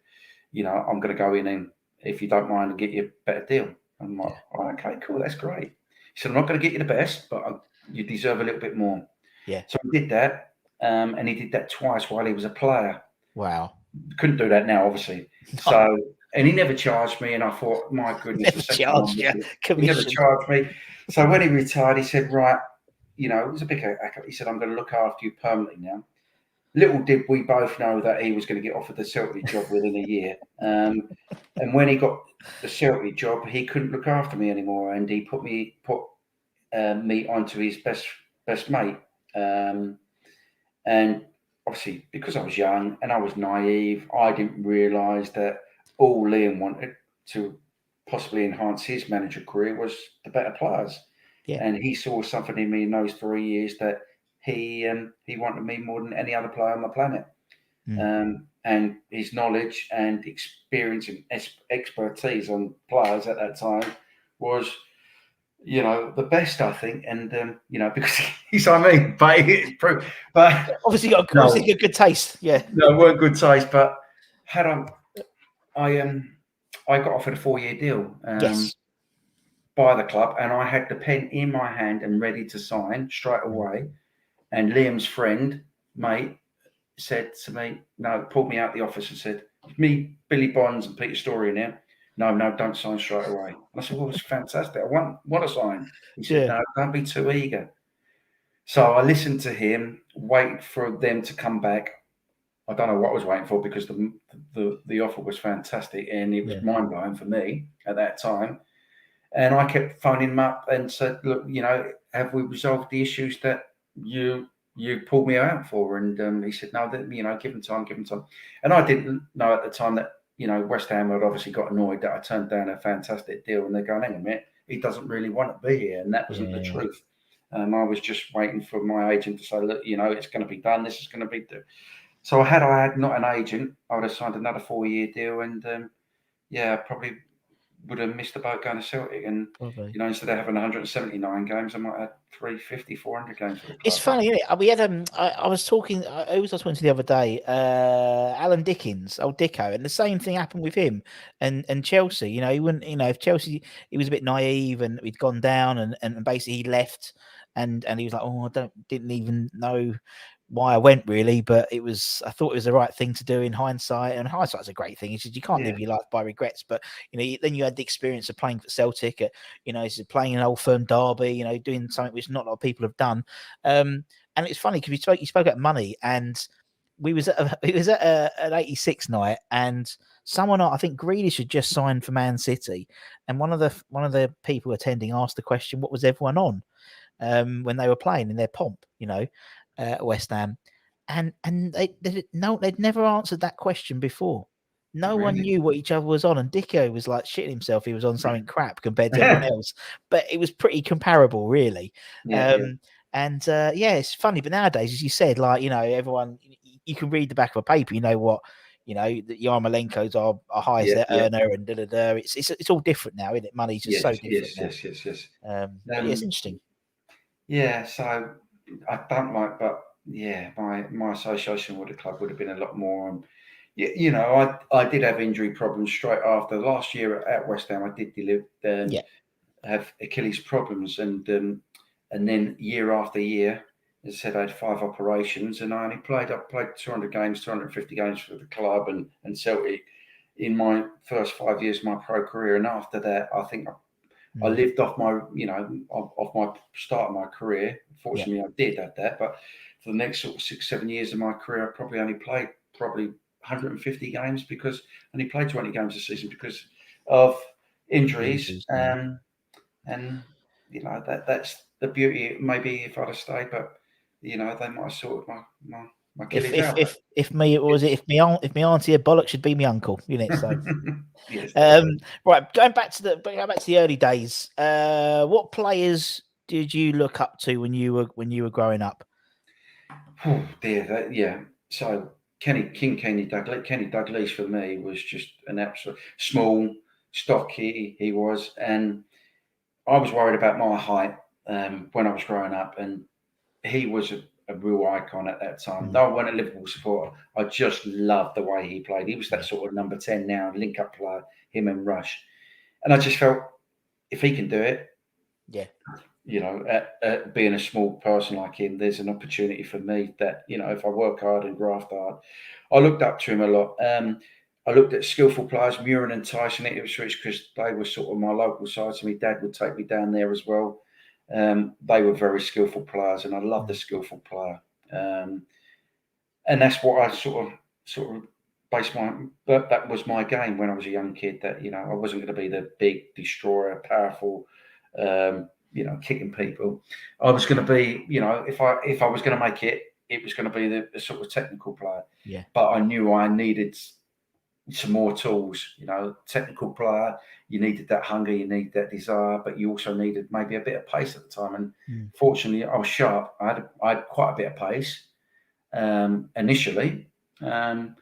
"I'm going to go in, and if you don't mind, I'll get you a better deal." I'm like, "Okay, cool, that's great." He said, "I'm not going to get you the best, but you deserve a little bit more." Yeah. So he did that. And he did that twice while he was a player. Wow. Couldn't do that now, obviously. No. So, and he never charged me. And I thought, my goodness, he never charged me. So when he retired, he said, "Right, it was a big accolade." He said, "I'm going to look after you permanently now." Little did we both know that he was going to get offered the Celtic job within a year. And when he got the Celtic job, he couldn't look after me anymore, and he put me onto his best mate. And obviously, because I was young and I was naive, I didn't realise that all Liam wanted to possibly enhance his manager career was the better players. Yeah. And he saw something in me in those 3 years that he wanted me more than any other player on the planet. And his knowledge and experience and expertise on players at that time was, the best, I think. And, because he's, but obviously got good taste. Yeah. No, it weren't good taste, but had I got offered a 4-year deal Yes. by the club, and I had the pen in my hand and ready to sign straight away. And Liam's friend, mate, said to me, no, pulled me out the office and said, me, Billy Bonds and Peter Story in here. No, don't sign straight away. And I said, well, it's fantastic. I want to sign. He said, Yeah. no, don't be too eager. So I listened to him, waited for them to come back. I don't know what I was waiting for because the offer was fantastic and it was Yeah. mind blowing for me at that time. And I kept phoning him up and said, look, have we resolved the issues that you pulled me out for? And he said, no, give him time. And I didn't know at the time that, West Ham had obviously got annoyed that I turned down a fantastic deal. And they're going, hang on a minute, he doesn't really want to be here. And that wasn't the truth. I was just waiting for my agent to say, look, it's going to be done. This is going to be done. So had I had not an agent, I would have signed another 4-year deal. And probably would have missed the boat going to Celtic. And, instead of having 179 games, I might have 350, 400 games for the club. It's funny, isn't it? We had I was talking. Who was I talking to the other day? Alan Dickens, old Dicko, and the same thing happened with him and Chelsea. He wouldn't. If Chelsea, he was a bit naive and he'd gone down and basically he left and he was like, oh, didn't even know why I went really, but I thought it was the right thing to do in hindsight, and hindsight's a great thing. It's just you can't live your life by regrets, but then you had the experience of playing for Celtic at, playing an Old Firm derby, doing something which not a lot of people have done. And it's funny because you spoke about money, and we was at an 86 night, and someone, I think Grealish had just signed for Man City, and one of the people attending asked the question, what was everyone on when they were playing in their pomp, West Ham, and they'd never answered that question before. No one knew what each other was on, and Dicko was like shitting himself. He was on something crap compared to everyone else, but it was pretty comparable, really. And it's funny. But nowadays, as you said, like everyone, you can read the back of a paper. You know what, that Yarmolenko's our highest earner, and It's all different now, isn't it? Money's just so different now. Yes. But it's interesting. Yeah, so I don't like, but my association with the club would have been a lot more. I did have injury problems straight after last year at West Ham. I did have Achilles problems, and then year after year, as I said, I had 5 operations, and I played 200 games, 250 games for the club and Celtic in my first 5 years of my pro career, and after that, I think I lived off my, off my start of my career. Fortunately, I did have that, but for the next sort of 6-7 years of my career, I probably only played 150 games because I only played 20 games a season because of injuries. And that's the beauty. Maybe if I'd have stayed, but they might have sorted my Achilles out. If my auntie had bollocks, should be my uncle, So yes. Right, going back to the early days. What players did you look up to when you were growing up? Oh dear, So Kenny Dalglish for me was just an absolute small, stocky. He was, and I was worried about my height when I was growing up, and he was a real icon at that time. Though I wasn't a Liverpool supporter, I just loved the way he played. He was that sort of number 10 now, link up player, him and Rush, and I just felt if he can do it, at being a small person like him, there's an opportunity for me that, if I work hard and graft hard. I looked up to him a lot. I looked at skillful players, Murin and Tyson at Ipswich, because they were sort of my local side. So my dad would take me down there as well. They were very skillful players, and I loved the skillful player. And that's what I sort of based that was my game when I was a young kid, that, I wasn't going to be the big destroyer, powerful, kicking people. I was going to be, if I was going to make it, it was going to be the sort of technical player. Yeah. But I knew I needed some more tools. Technical player, you needed that hunger, you needed that desire, but you also needed maybe a bit of pace at the time. And fortunately, I was sharp. I had quite a bit of pace initially, and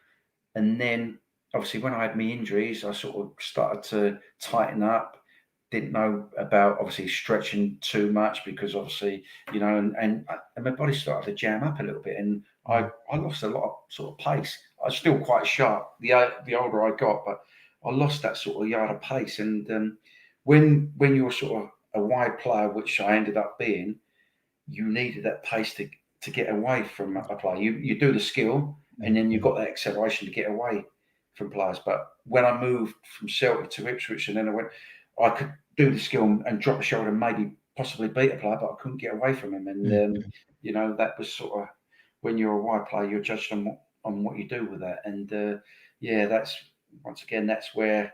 then obviously when I had my injuries, I sort of started to tighten up. Didn't know about obviously stretching too much because obviously, and my body started to jam up a little bit, and I lost a lot of sort of pace. I was still quite sharp the older I got, but I lost that sort of yard of pace. And when you're sort of a wide player, which I ended up being, you needed that pace to get away from a player. You do the skill, and then you've got that acceleration to get away from players. But when I moved from Celtic to Ipswich, and then I could do the skill and drop a shoulder and maybe possibly beat a player, but I couldn't get away from him. And that was sort of, when you're a wide player, you're judged on what you do with that. And that's, once again, that's where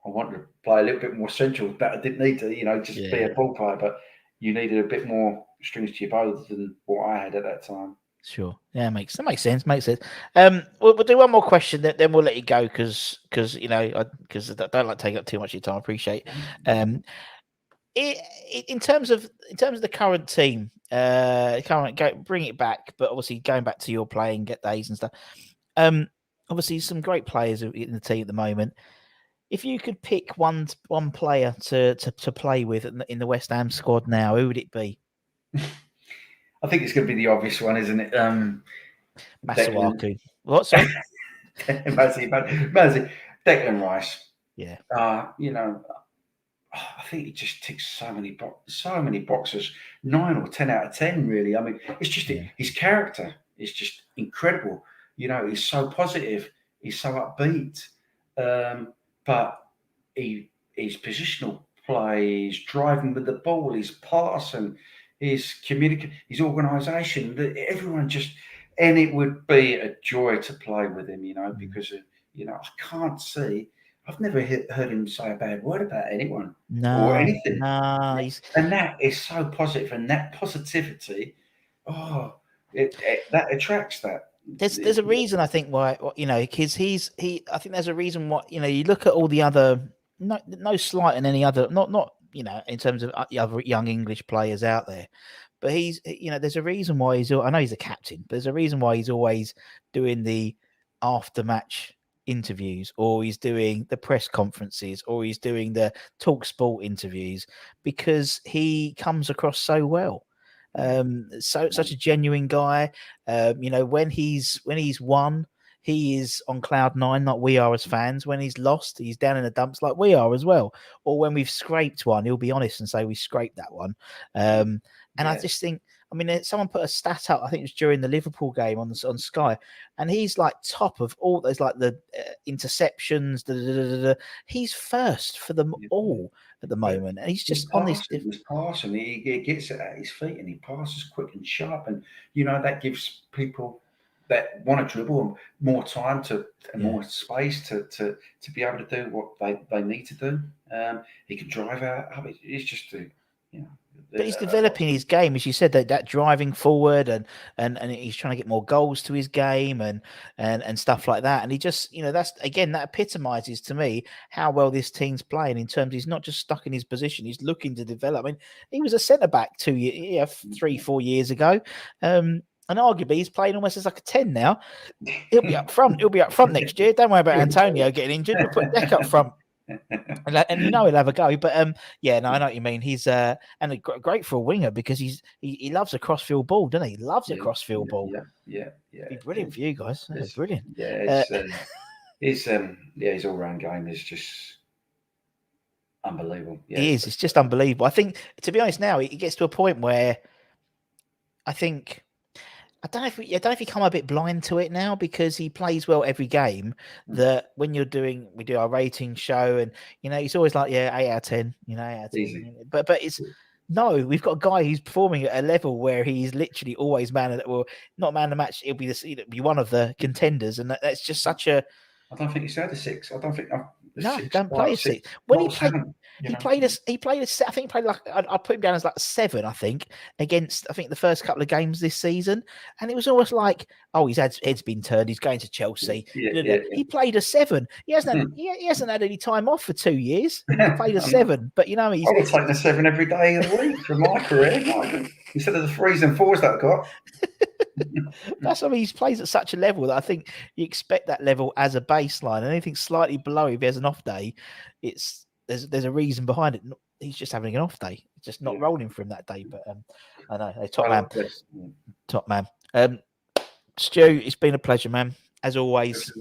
I wanted to play a little bit more central, but I didn't need to, just be a ball player. But you needed a bit more strings to your bow than what I had at that time. Sure. Yeah, that makes sense. We'll do one more question, then we'll let you go because I don't like taking up too much of your time. I appreciate. In terms of the current team, bring it back, but obviously going back to your playing days and stuff. Obviously some great players in the team at the moment. If you could pick one player to play with in the West Ham squad now, who would it be? I think it's going to be the obvious one, isn't it? Masuaku. What? Sorry? Mazzy. Declan Rice. Yeah. I think he just ticks so many boxes. 9 or 10 out of 10, really. I mean, it's just his character is just incredible. He's so positive. He's so upbeat. But his positional play, his driving with the ball, his passing, his his organisation, everyone and it would be a joy to play with him, because I can't see. I've never heard him say a bad word about anyone or anything. No, and that is so positive, and that positivity, that attracts that. There's a reason, I think, why, because I think there's a reason why, you look at all the other, no slight in any other, not in terms of other young English players out there, but there's a reason why I know he's a captain, but there's a reason why he's always doing the after match interviews, or he's doing the press conferences, or he's doing the Talk Sport interviews, because he comes across so well. Such a genuine guy. When he's won, he is on cloud 9 like we are as fans. When he's lost, he's down in the dumps like we are as well. Or when we've scraped one, he'll be honest and say we scraped that one. I just think, someone put a stat out, I think it was during the Liverpool game on Sky, and he's like top of all those, like the interceptions. He's first for them all at the moment, and he's just on this. His passing, he gets it at his feet, and he passes quick and sharp, and that gives people that want to dribble more time and more space to be able to do what they need to do. He can drive out. It's just But he's developing his game, as you said, that driving forward, and he's trying to get more goals to his game and stuff like that. And he just, that's, again, that epitomizes to me how well this team's playing, in terms he's not just stuck in his position, he's looking to develop. He was a centre back 3-4 years ago. And arguably he's playing almost as like a 10 now. He'll be up front. He'll be up front next year. Don't worry about Antonio getting injured. We'll put Deck up front. And he'll have a go. But I know what you mean. He's great for a winger, because he loves a crossfield ball, doesn't he? He loves a crossfield ball. Yeah. It'd be brilliant for you guys. It's brilliant. Yeah, his all-round game is just unbelievable. Yeah, it is. It's just unbelievable. I think, to be honest, now he gets to a point where I don't know if you come a bit blind to it now, because he plays well every game. That when we do our rating show, and he's always like, 8 out of 10, 8 out of 10. Easy. But it's we've got a guy who's performing at a level where he's literally always not man of the match. It'll be one of the contenders, and that's just such a. I don't think he's had a 6. I don't think. Don't play a 6. When he played, he played a. I think he played like, I'd put him down as like 7. I think against the first couple of games this season, and it was almost like, his head's been turned. He's going to Chelsea. He played a 7. He hasn't had any time off for 2 years. He played a 7, but he's. I would take the 7 every day of the week for my career, instead of the 3s and 4s that I got. That's he plays at such a level that I think you expect that level as a baseline, and anything slightly below, if he has an off day, there's a reason behind it. He's just having an off day. It's just not rolling for him that day. But I know, top man. Stu, it's been a pleasure, man. as always.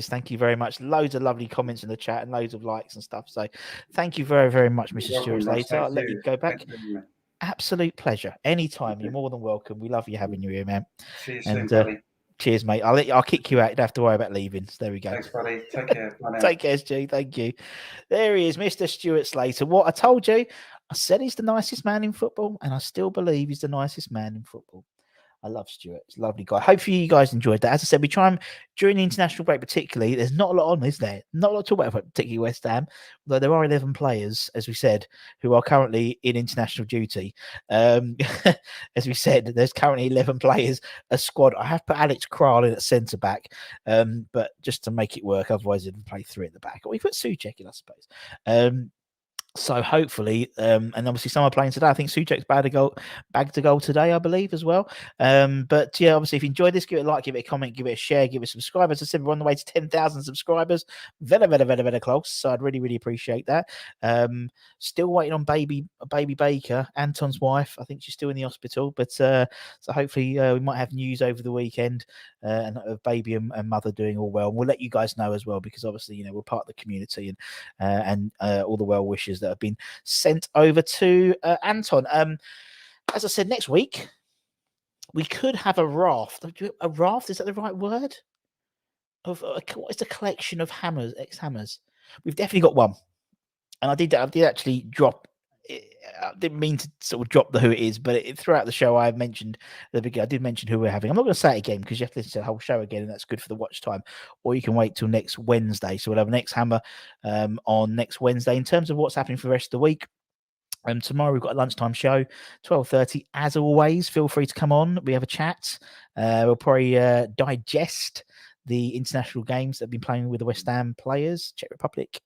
Thank you very much. Loads of lovely comments in the chat and loads of likes and stuff. So thank you very, very much, Mr. Stuart Slater. I'll let you go back. Absolute pleasure. Anytime. You're more than welcome. We love you having you here, man. See you soon, buddy. Cheers, mate. I'll kick you out. You don't have to worry about leaving. So there we go. Thanks, buddy. Take care. Bye now. Take care, Stu. Thank you. There he is, Mr. Stuart Slater. What I told you, I said he's the nicest man in football, and I still believe he's the nicest man in football. I love Stuart. He's a lovely guy. Hopefully you guys enjoyed that. As I said, we try and, during the international break particularly, there's not a lot on, is there? Not a lot to talk about, particularly West Ham, although there are 11 players, as we said, who are currently in international duty. As we said, there's currently 11 players, a squad. I have put Alex Kral in at centre-back, but just to make it work, otherwise it'd play 3 at the back. Or we put Souček in, I suppose. So hopefully, and obviously some are playing today. I think Souček's bagged a goal today, I believe, as well. But yeah, obviously, if you enjoyed this, give it a like, give it a comment, give it a share, give it a subscribe. As I said, we're on the way to 10,000 subscribers. Very close. So I'd really appreciate that. Still waiting on baby Baker, Anton's wife. I think she's still in the hospital, but so hopefully we might have news over the weekend and of baby and mother doing all well. And we'll let you guys know as well, because obviously, we're part of the community and all the well wishes that have been sent over to Anton. As I said, next week we could have a raft. A raft, is that the right word? Of what is the collection of hammers, ex-hammers? We've definitely got one, and I did actually drop. I didn't mean to sort of drop who it is, but throughout the show I mentioned at the beginning. I did mention who we're having. I'm not going to say it again because you have to listen to the whole show again, and that's good for the watch time. Or you can wait till next Wednesday. So we'll have an ex-hammer on next Wednesday. In terms of what's happening for the rest of the week, tomorrow we've got a lunchtime show, 12:30. As always, feel free to come on. We have a chat. We'll probably digest the international games that have been playing with the West Ham players. Czech Republic.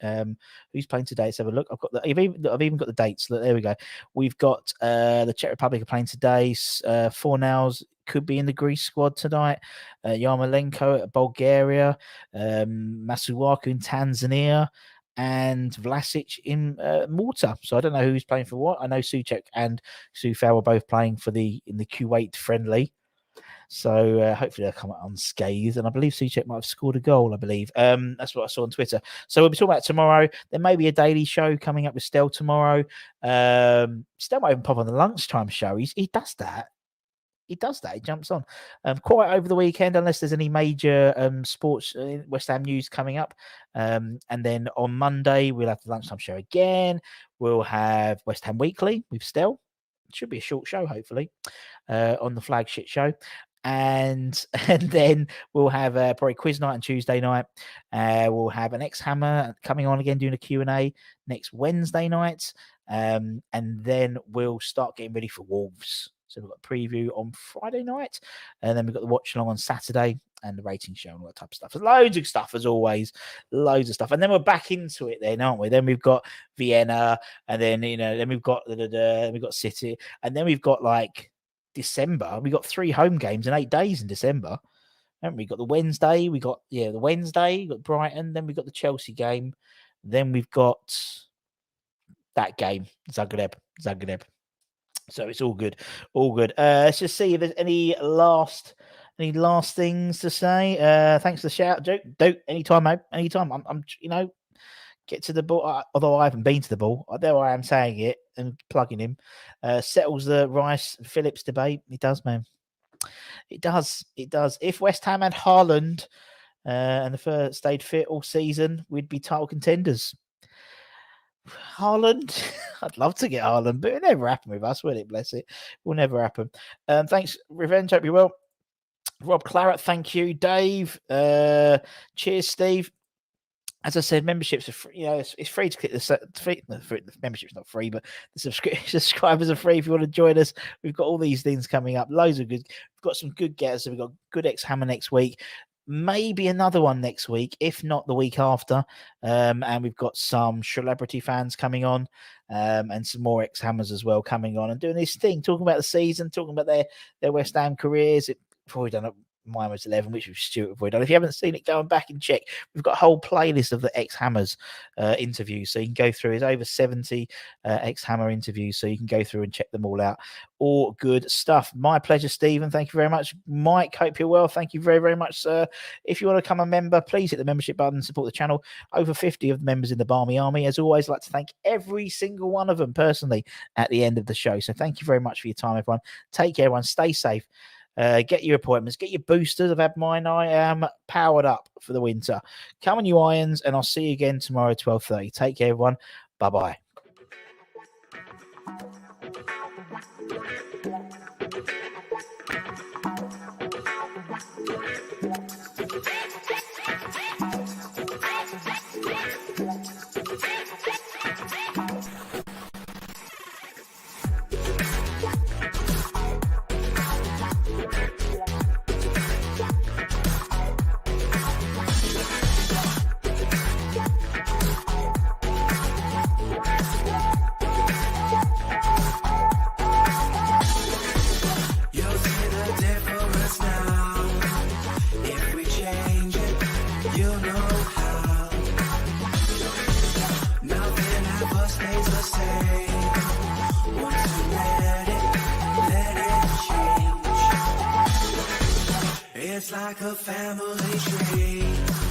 Who's playing today? Let's have a look. I've even got the dates. Look, there we go. We've got the Czech Republic are playing today. Fornals could be in the Greece squad tonight. Yarmolenko at Bulgaria. Masuaku in Tanzania. And Vlasic in Malta. So I don't know who's playing for what. I know Souček and Soufal were both playing in the Kuwait friendly. So hopefully they'll come out unscathed. And I believe Souček might have scored a goal, I believe. That's what I saw on Twitter. So we'll be talking about tomorrow. There may be a daily show coming up with Stel tomorrow. Stel might even pop on the lunchtime show. He does that. He jumps on quite over the weekend, unless there's any major sports West Ham news coming up. And then on Monday, we'll have the lunchtime show again. We'll have West Ham Weekly with Stel. It should be a short show, hopefully, on the flagship show. And then we'll have probably quiz night on Tuesday night. We'll have an ex-hammer coming on again, doing a Q&A next Wednesday night. And then we'll start getting ready for Wolves. So we've got a preview on Friday night, and then we've got the watch along on Saturday and the rating show and all that type of stuff. There's loads of stuff, as always, loads of stuff. And then we're back into it then, aren't we? Then we've got Vienna, and then, then we've got we've got City, and then we've got like December. We got 3 home games in 8 days in December. Haven't we? Got the Wednesday, we got Brighton, then we've got the Chelsea game, then we've got that game, Zagreb. So it's all good. Let's just see if there's any last things to say. Thanks for the shout, Duke. Anytime, mate. Anytime. I'm get to the ball. Although I haven't been to the ball, there I am saying it and plugging him. Settles the Rice Phillips debate. It does, man. It does. If West Ham had Haaland and the first stayed fit all season, we'd be title contenders. Haaland, I'd love to get Haaland, but it never happened with us, will it? Bless it. Will never happen. Thanks, Revenge. Hope you're well. Rob Claret, thank you. Dave, cheers, Steve. As I said, memberships are free. It's free to click the membership's not free, but the subscribers are free if you want to join us. We've got all these things coming up. Loads of good. We've got some good getters. We've got good ex-hammer next week. Maybe another one next week, if not the week after. And we've got some celebrity fans coming on, and some more ex-hammers as well coming on and doing this thing, talking about the season, talking about their West Ham careers. We've probably done mine was 11, which was Stuart avoided. If you haven't seen it, go and back and check. We've got a whole playlist of the ex-Hammers interviews, so you can go through. It's over 70 ex-Hammer interviews, so you can go through and check them all out. All good stuff. My pleasure, Stephen. Thank you very much. Mike, hope you're well. Thank you very, very much, sir. If you want to become a member, please hit the membership button and support the channel. Over 50 of the members in the Barmy Army. As always, I'd like to thank every single one of them personally at the end of the show. So thank you very much for your time, everyone. Take care, everyone. Stay safe. Get your appointments, get your boosters. I've had mine. I am powered up for the winter. Come on, you irons, and I'll see you again tomorrow at 12:30. Take care, everyone. Bye-bye. It's like a family tree.